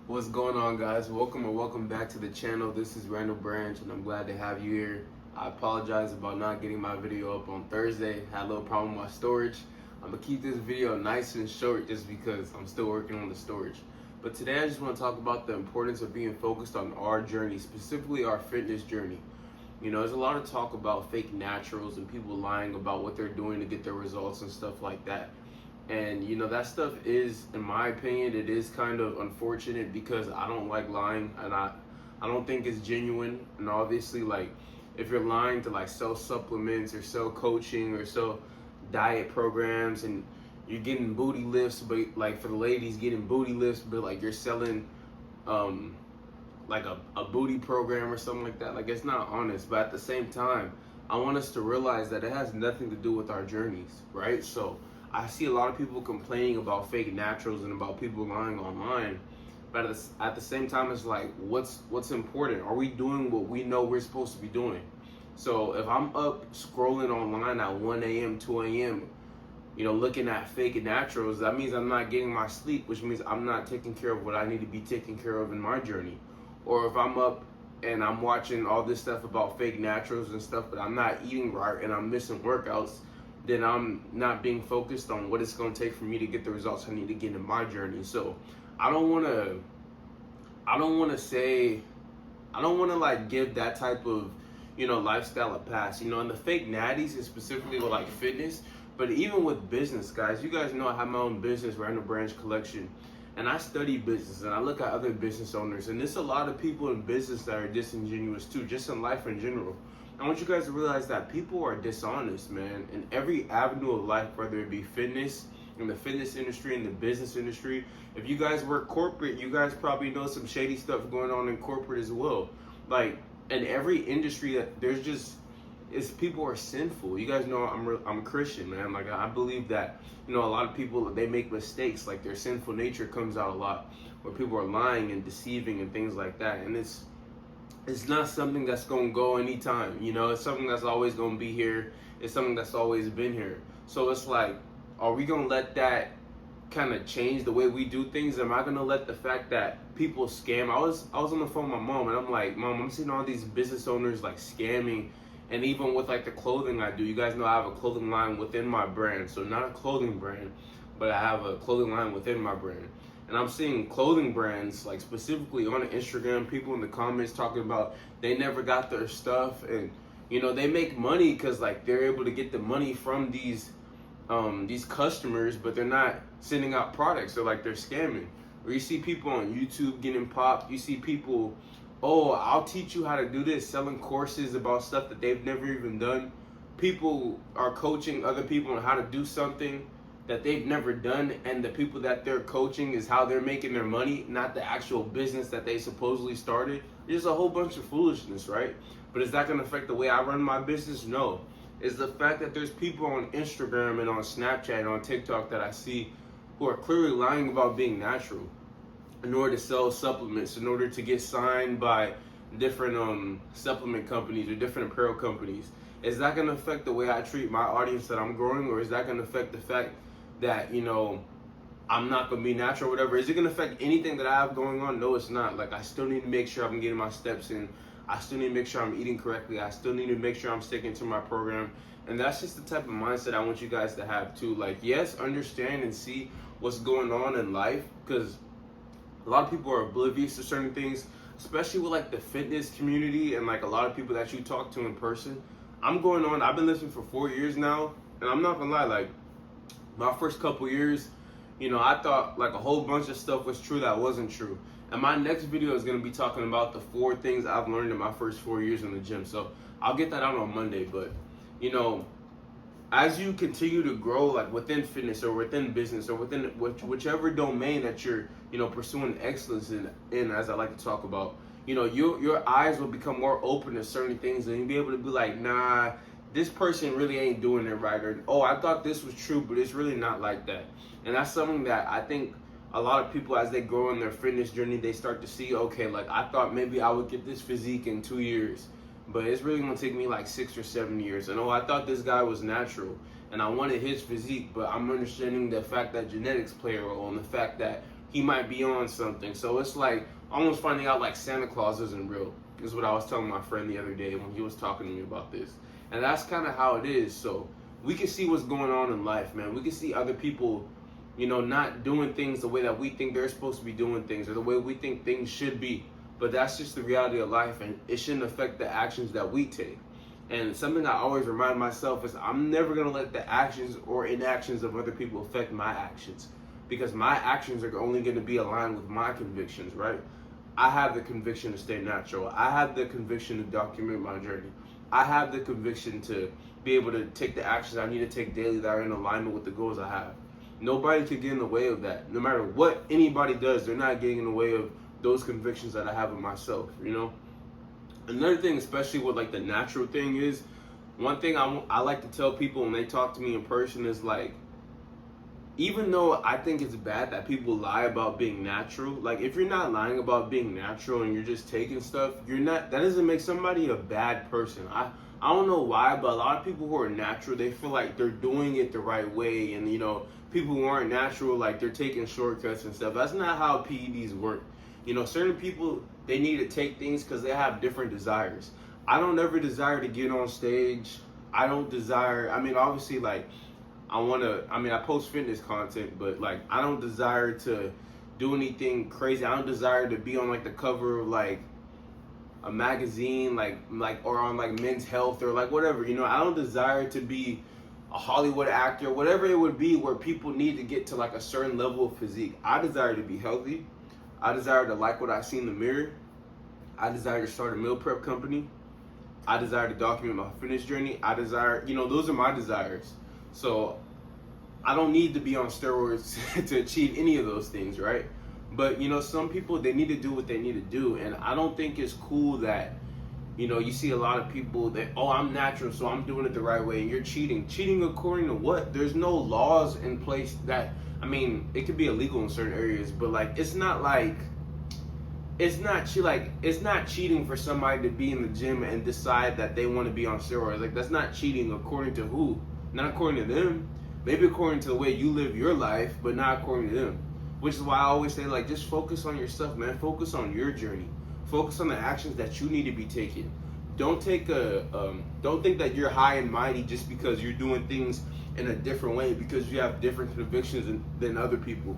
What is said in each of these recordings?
What's going on, guys? Welcome and welcome back to the channel. This is Randall Branch and I'm glad to have you here. I apologize about not getting my video up on Thursday. Had a little problem with my storage. I'm gonna keep this video nice and short just because I'm still working on the storage. But today I just want to talk about the importance of being focused on our journey, specifically our fitness journey. You know, there's a lot of talk about fake naturals and people lying about what they're doing to get their results and stuff like that. And you know, that stuff is, in my opinion, it is kind of unfortunate because I don't like lying and I don't think it's genuine. And obviously, like, if you're lying to like sell supplements or sell coaching or sell diet programs and you're getting booty lifts, but like for the ladies getting booty lifts, but like you're selling like a booty program or something like that, like it's not honest. But at the same time, I want us to realize that it has nothing to do with our journeys, right? So I see a lot of people complaining about fake naturals and about people lying online, but at the same time, it's like, what's important? Are we doing what we know we're supposed to be doing? So if I'm up scrolling online at 1 a.m., 2 a.m., you know, looking at fake naturals, that means I'm not getting my sleep, which means I'm not taking care of what I need to be taking care of in my journey. Or if I'm up and I'm watching all this stuff about fake naturals and stuff, but I'm not eating right and I'm missing workouts, then I'm not being focused on what it's going to take for me to get the results I need to get in my journey. So I don't want to like give that type of, you know, lifestyle a pass, you know. And the fake natties is specifically with like fitness, but even with business, guys, you guys know I have my own business, Randall Branch Collection, and I study business and I look at other business owners, and there's a lot of people in business that are disingenuous too, just in life in general. I want you guys to realize that people are dishonest, man, in every avenue of life, whether it be fitness, in the fitness industry, in the business industry. If you guys work corporate, you guys probably know some shady stuff going on in corporate as well. Like, in every industry, that there's just, it's people are sinful. You guys know I'm Christian, man. Like, I believe that, you know, a lot of people, they make mistakes. Like, their sinful nature comes out a lot, where people are lying and deceiving and things like that. And it's not something that's going to go anytime, you know. It's something that's always going to be here. It's something that's always been here. So it's like, are we going to let that kind of change the way we do things? Am I going to let the fact that people scam? I was on the phone with my mom and I'm like, Mom, I'm seeing all these business owners like scamming. And even with like the clothing I do, you guys know I have a clothing line within my brand. So not a clothing brand, but I have a clothing line within my brand. And I'm seeing clothing brands, like specifically on Instagram, people in the comments talking about they never got their stuff, and you know, they make money because like they're able to get the money from these customers, but they're not sending out products. So like they're scamming. Or you see people on YouTube getting popped. You see people, oh, I'll teach you how to do this, selling courses about stuff that they've never even done. People are coaching other people on how to do something that they've never done, and the people that they're coaching is how they're making their money, not the actual business that they supposedly started. There's a whole bunch of foolishness, right? But is that going to affect the way I run my business? No. Is the fact that there's people on Instagram and on Snapchat and on TikTok that I see who are clearly lying about being natural in order to sell supplements, in order to get signed by different supplement companies or different apparel companies. Is that going to affect the way I treat my audience that I'm growing, or is that going to affect the fact that, you know, I'm not going to be natural or whatever? Is it going to affect anything that I have going on? No, it's not. Like, I still need to make sure I'm getting my steps in. I still need to make sure I'm eating correctly. I still need to make sure I'm sticking to my program. And that's just the type of mindset I want you guys to have too. Like, yes, understand and see what's going on in life, because a lot of people are oblivious to certain things, especially with like the fitness community and like a lot of people that you talk to in person. I've been listening for 4 years now, and I'm not gonna lie, like, my first couple years, you know, I thought like a whole bunch of stuff was true that wasn't true. And my next video is going to be talking about the 4 things I've learned in my first 4 years in the gym. So I'll get that out on Monday. But, you know, as you continue to grow, like within fitness or within business or within whichever domain that you're, you know, pursuing excellence in, as I like to talk about, you know, your eyes will become more open to certain things, and you'll be able to be like, nah, this person really ain't doing it right, or oh, I thought this was true, but it's really not like that. And that's something that I think a lot of people, as they grow in their fitness journey, they start to see, okay, like I thought maybe I would get this physique in 2 years, but it's really gonna take me like 6 or 7 years. And oh, I thought this guy was natural and I wanted his physique, but I'm understanding the fact that genetics play a role, and the fact that he might be on something. So it's like almost finding out like Santa Claus isn't real, is what I was telling my friend the other day when he was talking to me about this. And that's kind of how it is. So we can see what's going on in life, man. We can see other people, you know, not doing things the way that we think they're supposed to be doing things, or the way we think things should be. But that's just the reality of life, and it shouldn't affect the actions that we take. And something I always remind myself is I'm never going to let the actions or inactions of other people affect my actions, because my actions are only going to be aligned with my convictions, right? I have the conviction to stay natural. I have the conviction to document my journey. I have the conviction to be able to take the actions I need to take daily that are in alignment with the goals I have. Nobody can get in the way of that. No matter what anybody does, they're not getting in the way of those convictions that I have in myself, you know? Another thing, especially with like the natural thing, is one thing I like to tell people when they talk to me in person is like, even though I think it's bad that people lie about being natural, like if you're not lying about being natural and you're just taking stuff, that doesn't make somebody a bad person. I don't know why, but a lot of people who are natural, they feel like they're doing it the right way, and you know, people who aren't natural, like they're taking shortcuts and stuff. That's not how PEDs work. You know, certain people, they need to take things because they have different desires. I don't ever desire to get on stage. I don't desire, I mean, obviously, like, I post fitness content, but like, I don't desire to do anything crazy. I don't desire to be on like the cover of like a magazine, like, or on like Men's Health or like whatever, you know. I don't desire to be a Hollywood actor, whatever it would be, where people need to get to like a certain level of physique. I desire to be healthy. I desire to like what I see in the mirror. I desire to start a meal prep company. I desire to document my fitness journey. I desire, you know, those are my desires. So I don't need to be on steroids to achieve any of those things, right? But, you know, some people, they need to do what they need to do. And I don't think it's cool that, you know, you see a lot of people that, oh, I'm natural, so I'm doing it the right way. And you're cheating. Cheating according to what? There's no laws in place that, I mean, it could be illegal in certain areas, but like, it's not cheating for somebody to be in the gym and decide that they want to be on steroids. Like, that's not cheating according to who? Not according to them. Maybe according to the way you live your life, but not according to them. Which is why I always say, like, just focus on yourself, man. Focus on your journey. Focus on the actions that you need to be taking. Don't think that you're high and mighty just because you're doing things in a different way, because you have different convictions than other people.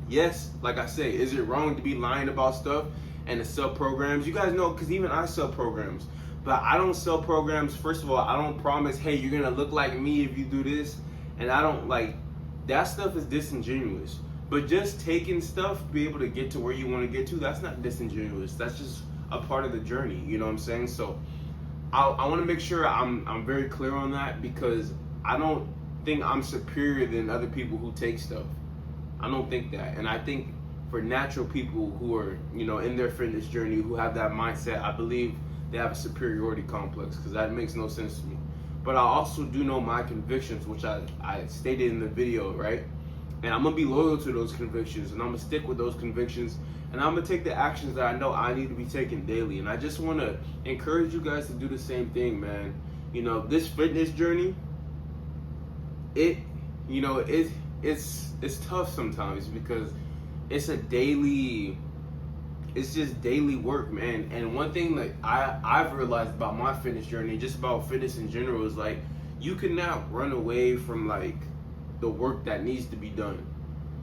Yes, like I say, is it wrong to be lying about stuff and to sell programs? You guys know, because even I sell programs. But I don't sell programs, first of all, I don't promise, hey, you're going to look like me if you do this. And I don't, like, that stuff is disingenuous. But just taking stuff, be able to get to where you want to get to, that's not disingenuous. That's just a part of the journey, you know what I'm saying? So I want to make sure I'm very clear on that, because I don't think I'm superior than other people who take stuff. I don't think that. And I think for natural people who are, you know, in their fitness journey, who have that mindset, I believe they have a superiority complex, because that makes no sense to me. But I also do know my convictions, which I stated in the video, right? And I'm going to be loyal to those convictions, and I'm going to stick with those convictions, and I'm going to take the actions that I know I need to be taking daily. And I just want to encourage you guys to do the same thing, man. You know, this fitness journey, it's tough sometimes, because it's just daily work, man. And one thing that I've realized about my fitness journey, just about fitness in general, is like, you cannot run away from like the work that needs to be done.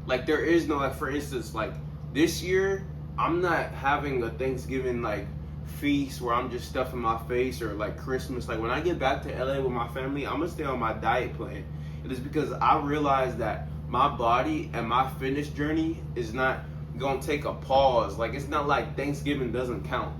Like, there is no, like, for instance, like this year, I'm not having a Thanksgiving like feast where I'm just stuffing my face, or like Christmas. Like, when I get back to LA with my family, I'm gonna stay on my diet plan. It is because I realized that my body and my fitness journey is not gonna take a pause. Like, it's not like Thanksgiving doesn't count.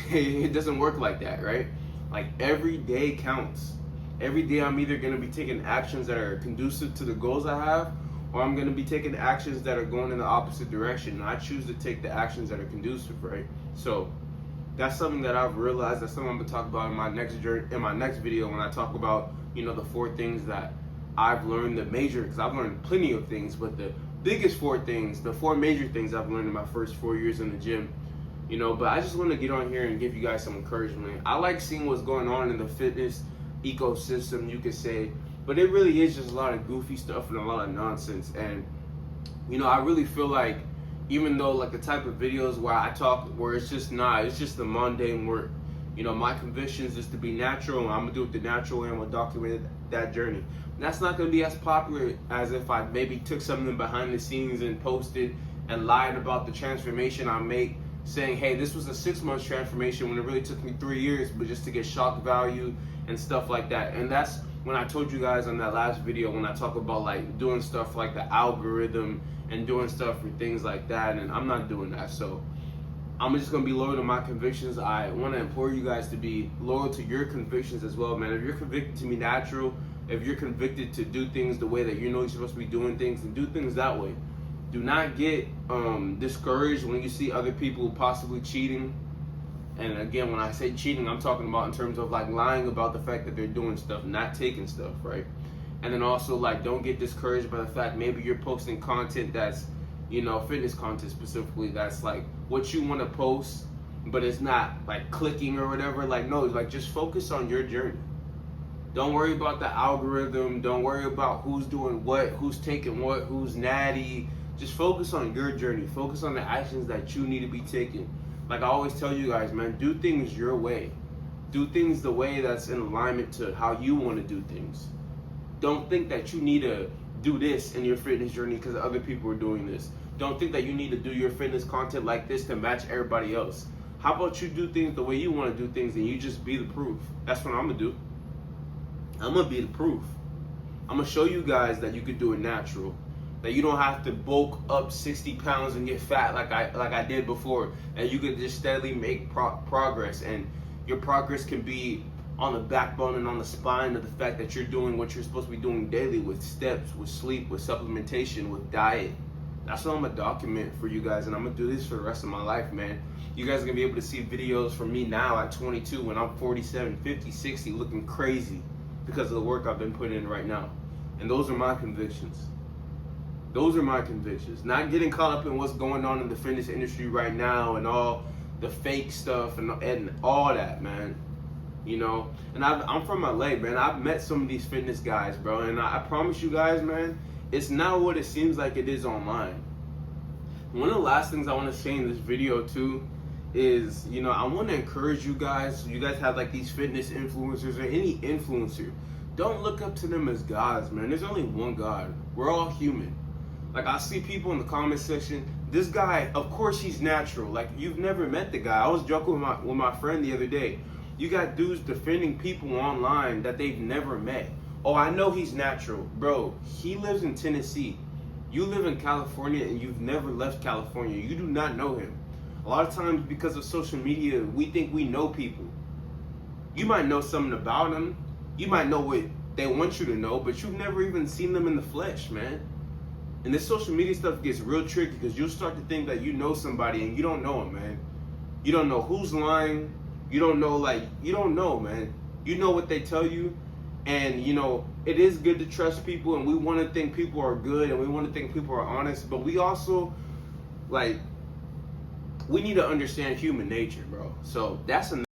It doesn't work like that, right? Like, every day counts. Every day I'm either gonna be taking actions that are conducive to the goals I have, or I'm gonna be taking actions that are going in the opposite direction. And I choose to take the actions that are conducive, right? So that's something that I've realized. That's something I'm gonna talk about in my next video, when I talk about, you know, the 4 things that I've learned, because I've learned plenty of things, but the biggest 4 things, the 4 major things I've learned in my first 4 years in the gym, you know. But I just want to get on here and give you guys some encouragement. I like seeing what's going on in the fitness ecosystem, you could say, but it really is just a lot of goofy stuff and a lot of nonsense. And You know, I really feel like, even though like the type of videos where I talk, where it's just the mundane work. You know, my convictions is to be natural, and I'm gonna do it the natural way. I'm gonna document that journey. And that's not gonna be as popular as if I maybe took something behind the scenes and posted and lied about the transformation I make, saying, hey, this was a 6 months transformation when it really took me 3 years, but just to get shock value and stuff like that. And that's when I told you guys on that last video, when I talk about like doing stuff like the algorithm and doing stuff for things like that, and I'm not doing that. So I'm just gonna be loyal to my convictions. I want to implore you guys to be loyal to your convictions as well, man. If you're convicted to be natural, if you're convicted to do things the way that you know you're supposed to be doing things, and do things that way. Do not get discouraged when you see other people possibly cheating. And again, when I say cheating, I'm talking about in terms of like lying about the fact that they're doing stuff, not taking stuff, right? And then also, like, don't get discouraged by the fact maybe you're posting content that's, you know, fitness content specifically, that's like what you want to post, but it's not like clicking or whatever. Like, no, like, just focus on your journey. Don't worry about the algorithm. Don't worry about who's doing what, who's taking what, who's natty. Just focus on your journey. Focus on the actions that you need to be taking. Like I always tell you guys, man, do things your way. Do things the way that's in alignment to how you want to do things. Don't think that you need to do this in your fitness journey because other people are doing this. Don't think that you need to do your fitness content like this to match everybody else. How about you do things the way you want to do things, and you just be the proof? That's what I'm going to do. I'm going to be the proof. I'm going to show you guys that you could do it natural. That you don't have to bulk up 60 pounds and get fat like I did before. And you could just steadily make progress. And your progress can be on the backbone and on the spine of the fact that you're doing what you're supposed to be doing daily, with steps, with sleep, with supplementation, with diet. That's what I'm going to document for you guys. And I'm going to do this for the rest of my life, man. You guys are going to be able to see videos from me now at 22 when I'm 47, 50, 60, looking crazy because of the work I've been putting in right now. And those are my convictions. Those are my convictions. Not getting caught up in what's going on in the fitness industry right now and all the fake stuff and all that, man. You know, and I'm from LA, man. I've met some of these fitness guys, bro, and I promise you guys, man, it's not what it seems like it is online. One of the last things I want to say in this video too is, you know, I want to encourage you guys. You guys have like these fitness influencers or any influencer. Don't look up to them as gods, man. There's only one God. We're all human. Like, I see people in the comment section, this guy, of course he's natural. Like, you've never met the guy. I was joking with my friend the other day. You got dudes defending people online that they've never met. Oh, I know he's natural. Bro, he lives in Tennessee. You live in California and you've never left California. You do not know him. A lot of times because of social media, we think we know people. You might know something about them. You might know what they want you to know, but you've never even seen them in the flesh, man. And this social media stuff gets real tricky because you'll start to think that you know somebody and you don't know them, man. You don't know who's lying. You don't know, man. You know what they tell you. And, you know, it is good to trust people, and we want to think people are good, and we want to think people are honest, but we also, like, we need to understand human nature, bro. So that's enough.